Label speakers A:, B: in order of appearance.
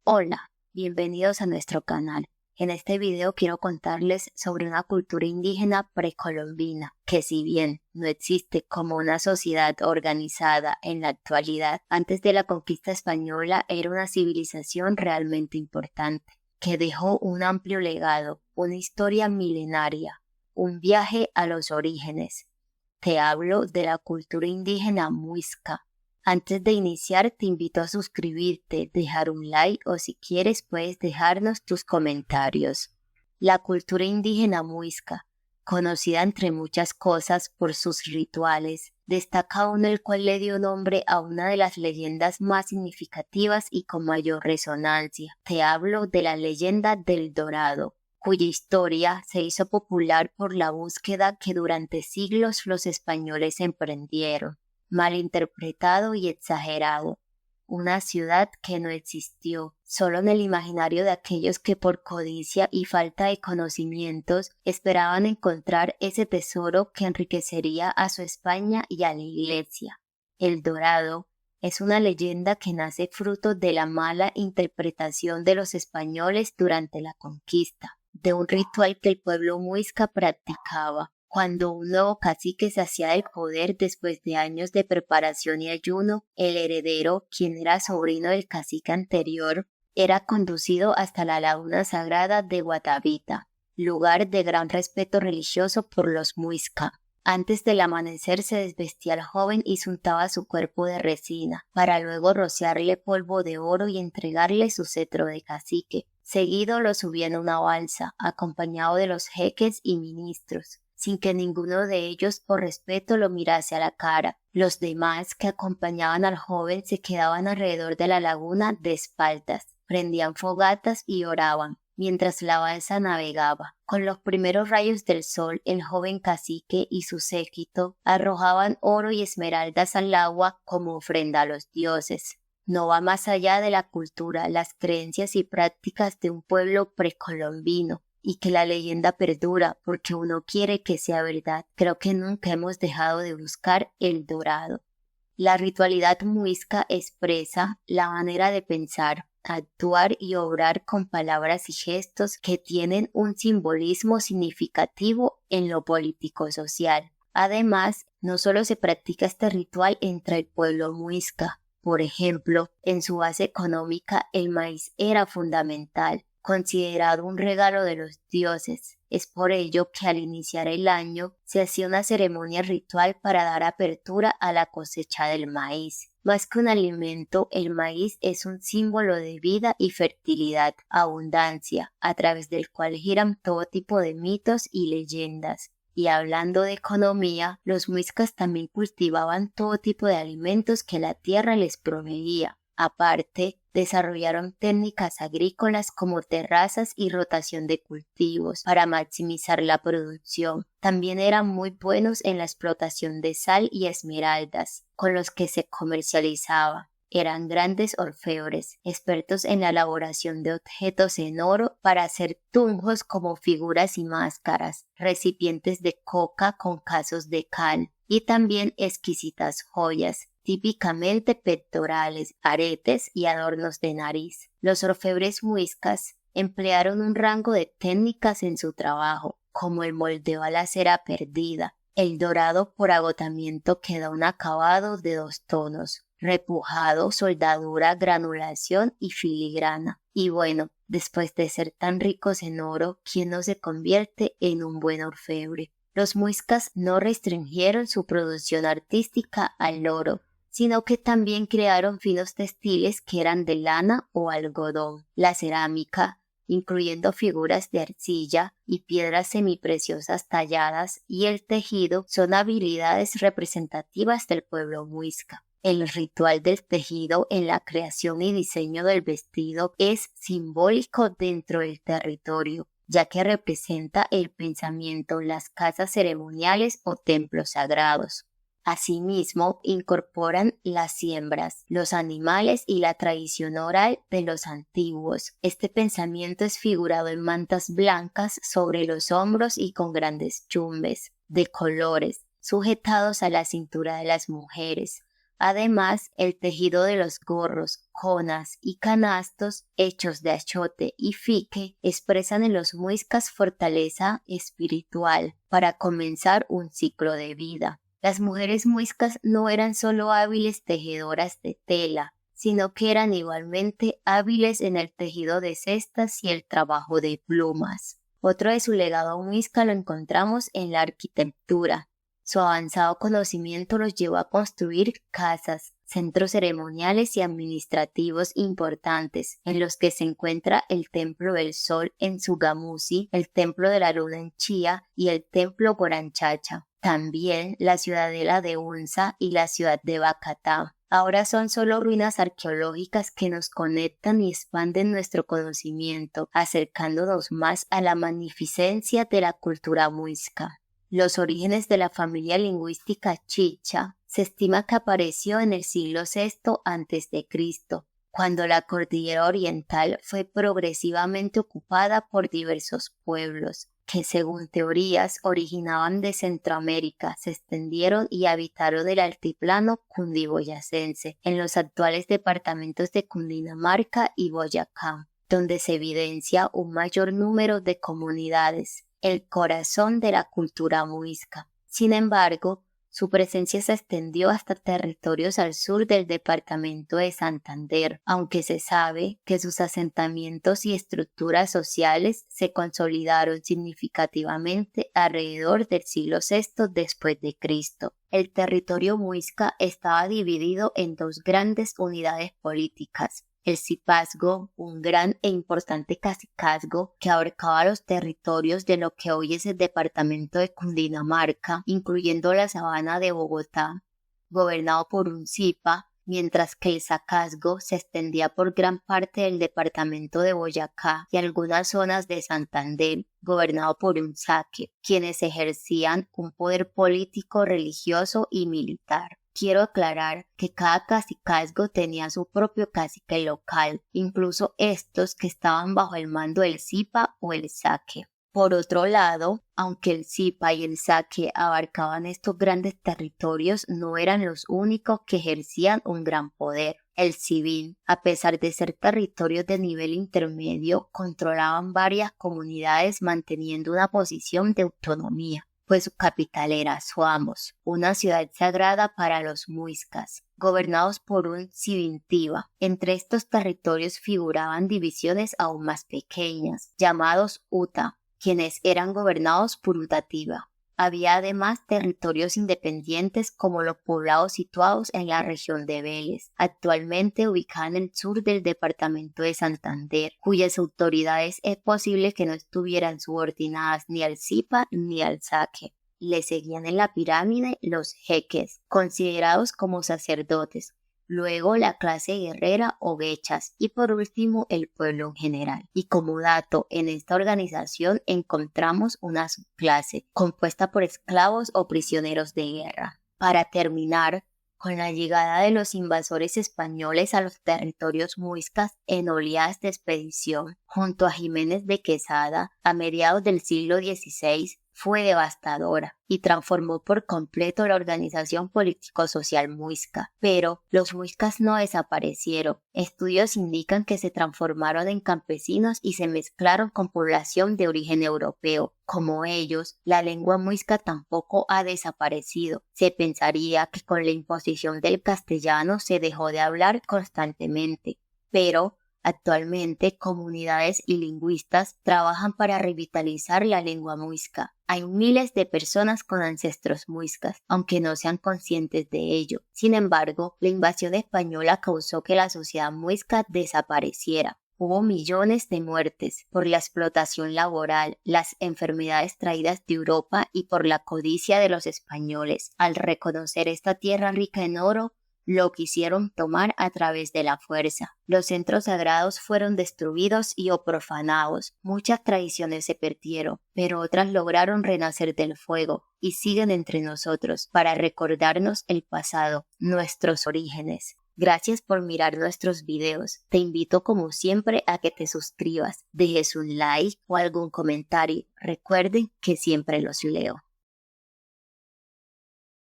A: Hola, bienvenidos a nuestro canal. En este video quiero contarles sobre una cultura indígena precolombina que, si bien no existe como una sociedad organizada en la actualidad, antes de la conquista española era una civilización realmente importante, que dejó un amplio legado, una historia milenaria, un viaje a los orígenes. Te hablo de la cultura indígena muisca. Antes de iniciar, te invito a suscribirte, dejar un like o si quieres puedes dejarnos tus comentarios. La cultura indígena muisca, conocida entre muchas cosas por sus rituales, destaca uno el cual le dio nombre a una de las leyendas más significativas y con mayor resonancia. Te hablo de la leyenda del Dorado, cuya historia se hizo popular por la búsqueda que durante siglos los españoles emprendieron. Malinterpretado y exagerado. Una ciudad que no existió, solo en el imaginario de aquellos que por codicia y falta de conocimientos esperaban encontrar ese tesoro que enriquecería a su España y a la Iglesia. El Dorado es una leyenda que nace fruto de la mala interpretación de los españoles durante la conquista, de un ritual que el pueblo muisca practicaba. Cuando un nuevo cacique se hacía del poder después de años de preparación y ayuno, el heredero, quien era sobrino del cacique anterior, era conducido hasta la laguna sagrada de Guatavita, lugar de gran respeto religioso por los muisca. Antes del amanecer se desvestía al joven y se untaba su cuerpo de resina, para luego rociarle polvo de oro y entregarle su cetro de cacique. Seguido lo subía en una balsa, acompañado de los jeques y ministros, sin que ninguno de ellos por respeto lo mirase a la cara. Los demás que acompañaban al joven se quedaban alrededor de la laguna de espaldas, prendían fogatas y oraban, mientras la balsa navegaba. Con los primeros rayos del sol, el joven cacique y su séquito arrojaban oro y esmeraldas al agua como ofrenda a los dioses. No va más allá de la cultura, las creencias y prácticas de un pueblo precolombino, y que la leyenda perdura porque uno quiere que sea verdad. Creo que nunca hemos dejado de buscar el dorado. La ritualidad muisca expresa la manera de pensar, actuar y obrar con palabras y gestos que tienen un simbolismo significativo en lo político-social. Además, no solo se practica este ritual entre el pueblo muisca. Por ejemplo, en su base económica el maíz era fundamental, considerado un regalo de los dioses. Es por ello que al iniciar el año se hacía una ceremonia ritual para dar apertura a la cosecha del maíz. Más que un alimento, el maíz es un símbolo de vida y fertilidad, abundancia, a través del cual giran todo tipo de mitos y leyendas. Y hablando de economía, los muiscas también cultivaban todo tipo de alimentos que la tierra les proveía. Aparte, desarrollaron técnicas agrícolas como terrazas y rotación de cultivos para maximizar la producción. También eran muy buenos en la explotación de sal y esmeraldas, con los que se comercializaba. Eran grandes orfebres, expertos en la elaboración de objetos en oro para hacer tunjos como figuras y máscaras, recipientes de coca con casos de cal y también exquisitas joyas, típicamente pectorales, aretes y adornos de nariz. Los orfebres muiscas emplearon un rango de técnicas en su trabajo, como el moldeo a la cera perdida. El dorado por agotamiento que da un acabado de 2 tonos, repujado, soldadura, granulación y filigrana. Y bueno, después de ser tan ricos en oro, ¿quién no se convierte en un buen orfebre? Los muiscas no restringieron su producción artística al oro, sino que también crearon finos textiles que eran de lana o algodón. La cerámica, incluyendo figuras de arcilla y piedras semipreciosas talladas, y el tejido son habilidades representativas del pueblo muisca. El ritual del tejido en la creación y diseño del vestido es simbólico dentro del territorio, ya que representa el pensamiento en las casas ceremoniales o templos sagrados. Asimismo, incorporan las siembras, los animales y la tradición oral de los antiguos. Este pensamiento es figurado en mantas blancas sobre los hombros y con grandes chumbes de colores, sujetados a la cintura de las mujeres. Además, el tejido de los gorros, conas y canastos hechos de achote y fique expresan en los muiscas fortaleza espiritual para comenzar un ciclo de vida. Las mujeres muiscas no eran solo hábiles tejedoras de tela, sino que eran igualmente hábiles en el tejido de cestas y el trabajo de plumas. Otro de su legado muisca lo encontramos en la arquitectura. Su avanzado conocimiento los llevó a construir casas, centros ceremoniales y administrativos importantes, en los que se encuentra el Templo del Sol en Sugamusi, el Templo de la Luna en Chía y el Templo Goranchacha. También la ciudadela de Unza y la ciudad de Bacatá. Ahora son solo ruinas arqueológicas que nos conectan y expanden nuestro conocimiento, acercándonos más a la magnificencia de la cultura muisca. Los orígenes de la familia lingüística chicha se estima que apareció en el siglo VI a.C., cuando la cordillera oriental fue progresivamente ocupada por diversos pueblos, que según teorías originaban de Centroamérica, se extendieron y habitaron el altiplano cundiboyacense, en los actuales departamentos de Cundinamarca y Boyacá, donde se evidencia un mayor número de comunidades, el corazón de la cultura muisca. Sin embargo, su presencia se extendió hasta territorios al sur del departamento de Santander, aunque se sabe que sus asentamientos y estructuras sociales se consolidaron significativamente alrededor del siglo VI después de Cristo. El territorio muisca estaba dividido en dos grandes unidades políticas: el Zipazgo, un gran e importante cacicazgo que abarcaba los territorios de lo que hoy es el departamento de Cundinamarca, incluyendo la sabana de Bogotá, gobernado por un zipa, mientras que el Zacazgo se extendía por gran parte del departamento de Boyacá y algunas zonas de Santander, gobernado por un zaque, quienes ejercían un poder político, religioso y militar. Quiero aclarar que cada cacicazgo tenía su propio cacique local, incluso estos que estaban bajo el mando del zipa o el zaque. Por otro lado, aunque el zipa y el zaque abarcaban estos grandes territorios, no eran los únicos que ejercían un gran poder. El civil, a pesar de ser territorios de nivel intermedio, controlaban varias comunidades manteniendo una posición de autonomía, pues su capital era Soamos, una ciudad sagrada para los muiscas, gobernados por un civintiva. Entre estos territorios figuraban divisiones aún más pequeñas, llamados uta, quienes eran gobernados por utativa. Había además territorios independientes como los poblados situados en la región de Vélez, actualmente ubicada en el sur del departamento de Santander, cuyas autoridades es posible que no estuvieran subordinadas ni al zipa ni al zaque. Le seguían en la pirámide los jeques, considerados como sacerdotes, luego la clase guerrera o gechas y por último el pueblo en general. Y como dato, en esta organización encontramos una subclase compuesta por esclavos o prisioneros de guerra. Para terminar, con la llegada de los invasores españoles a los territorios muiscas en oleadas de expedición, junto a Jiménez de Quesada, a mediados del siglo XVI, fue devastadora y transformó por completo la organización político-social muisca. Pero los muiscas no desaparecieron. Estudios indican que se transformaron en campesinos y se mezclaron con población de origen europeo. Como ellos, la lengua muisca tampoco ha desaparecido. Se pensaría que con la imposición del castellano se dejó de hablar constantemente, pero actualmente, comunidades y lingüistas trabajan para revitalizar la lengua muisca. Hay miles de personas con ancestros muiscas, aunque no sean conscientes de ello. Sin embargo, la invasión española causó que la sociedad muisca desapareciera. Hubo millones de muertes por la explotación laboral, las enfermedades traídas de Europa y por la codicia de los españoles. Al reconocer esta tierra rica en oro, lo quisieron tomar a través de la fuerza. Los centros sagrados fueron destruidos y o profanados. Muchas tradiciones se perdieron, pero otras lograron renacer del fuego y siguen entre nosotros para recordarnos el pasado, nuestros orígenes. Gracias por mirar nuestros videos. Te invito como siempre a que te suscribas, dejes un like o algún comentario. Recuerden que siempre los leo.